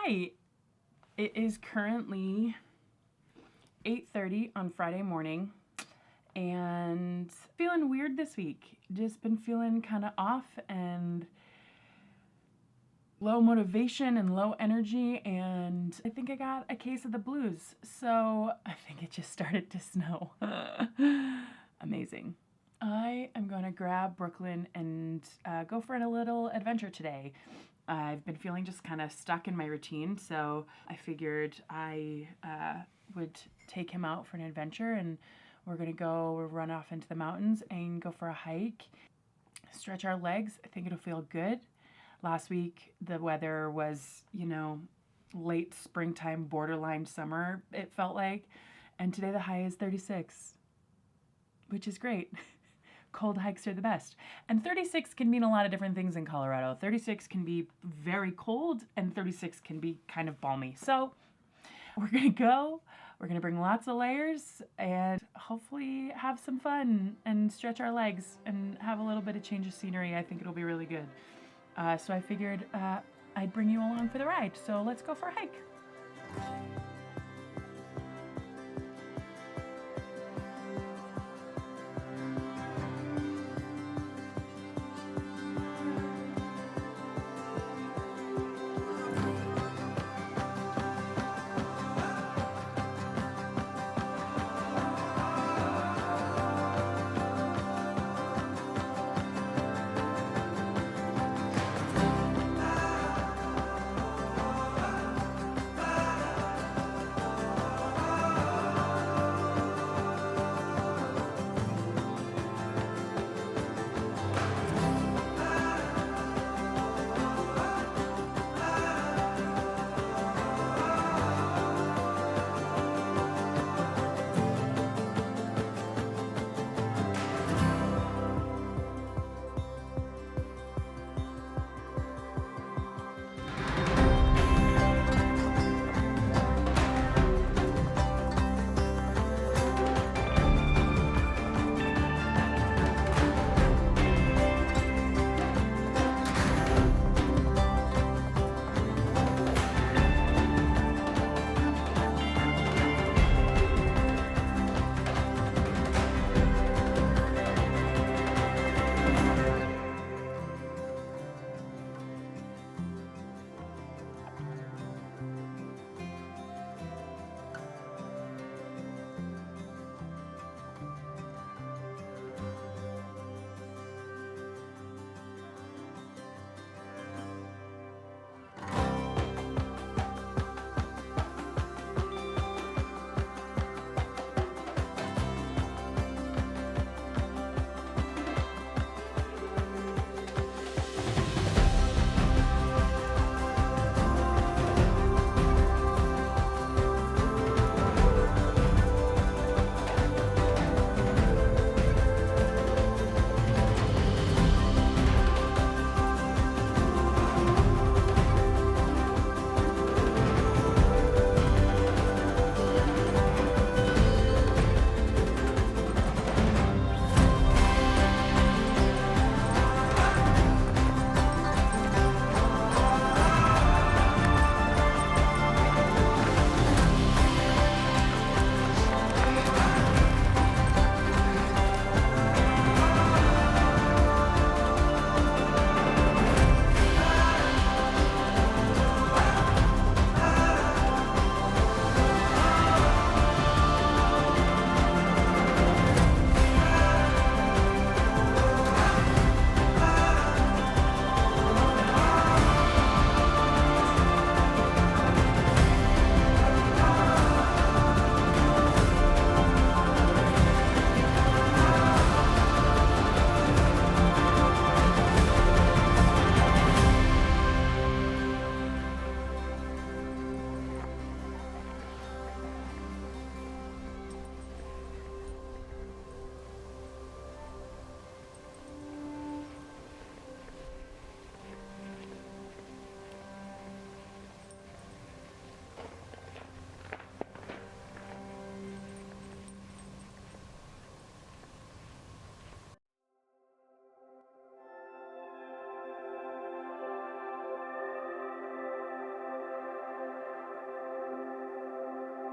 Hi, it is currently 8:30 on Friday morning and feeling weird this week. Just been feeling kind of off and low motivation and low energy, and I think I got a case of the blues. So I think it just started to snow. Amazing. I am going to grab Brooklyn and go for a little adventure today. I've been feeling just kind of stuck in my routine, so I figured I would take him out for an adventure, and we're going to go run off into the mountains and go for a hike, stretch our legs. I think it'll feel good. Last week, the weather was, late springtime, borderline summer, it felt like. And today the high is 36, which is great. Cold hikes are the best. And 36 can mean a lot of different things in Colorado. 36 can be very cold, and 36 can be kind of balmy. So we're going to go. We're going to bring lots of layers and hopefully have some fun and stretch our legs and have a little bit of change of scenery. I think it'll be really good. So I figured I'd bring you along for the ride. So let's go for a hike.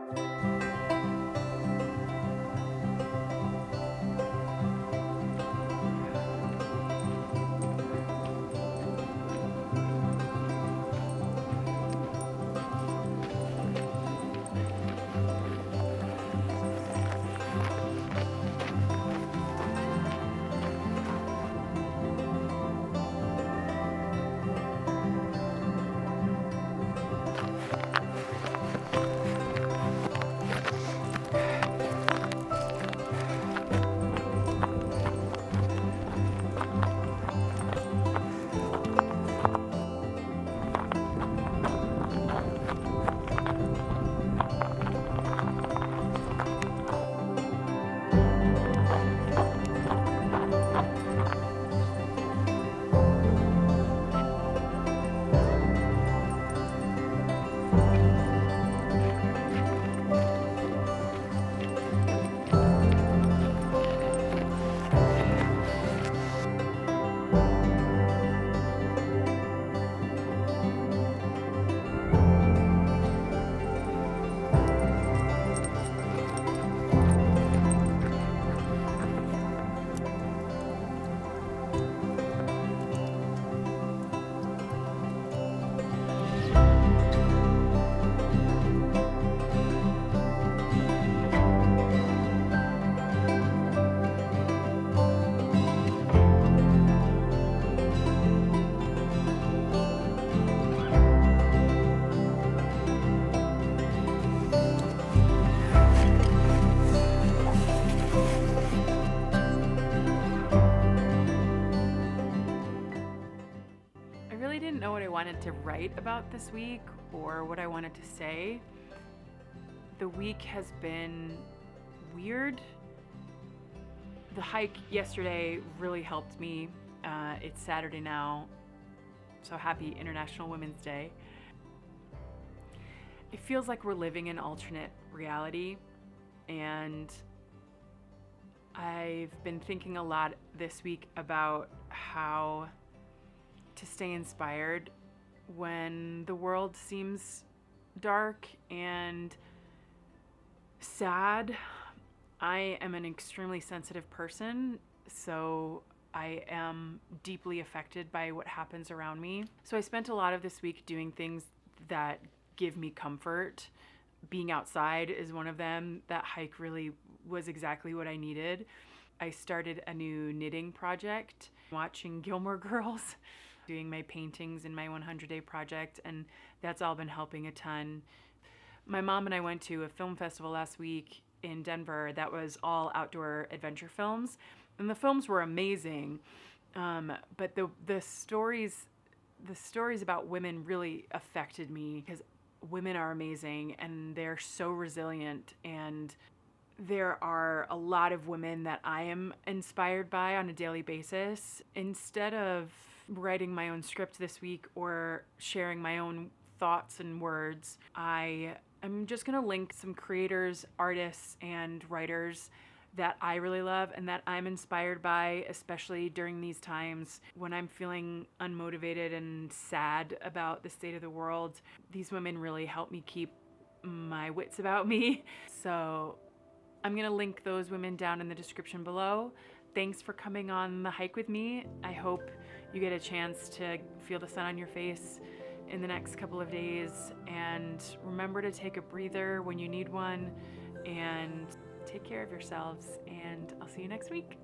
I really didn't know what I wanted to write about this week or what I wanted to say. The week has been weird. The hike yesterday really helped me. It's Saturday now, so happy International Women's Day. It feels like we're living in alternate reality, and I've been thinking a lot this week about how to stay inspired when the world seems dark and sad. I am an extremely sensitive person, so I am deeply affected by what happens around me. So I spent a lot of this week doing things that give me comfort. Being outside is one of them. That hike really was exactly what I needed. I started a new knitting project, watching Gilmore Girls, doing my paintings in my 100-day project, and that's all been helping a ton. My mom and I went to a film festival last week in Denver that was all outdoor adventure films, and the films were amazing. But the stories about women really affected me because women are amazing and they're so resilient, and there are a lot of women that I am inspired by on a daily basis. Instead of writing my own script this week or sharing my own thoughts and words, I'm just going to link some creators, artists, and writers that I really love and that I'm inspired by, especially during these times when I'm feeling unmotivated and sad about the state of the world. These women really help me keep my wits about me. So I'm going to link those women down in the description below. Thanks for coming on the hike with me. I hope you get a chance to feel the sun on your face in the next couple of days, and remember to take a breather when you need one, and take care of yourselves, and I'll see you next week.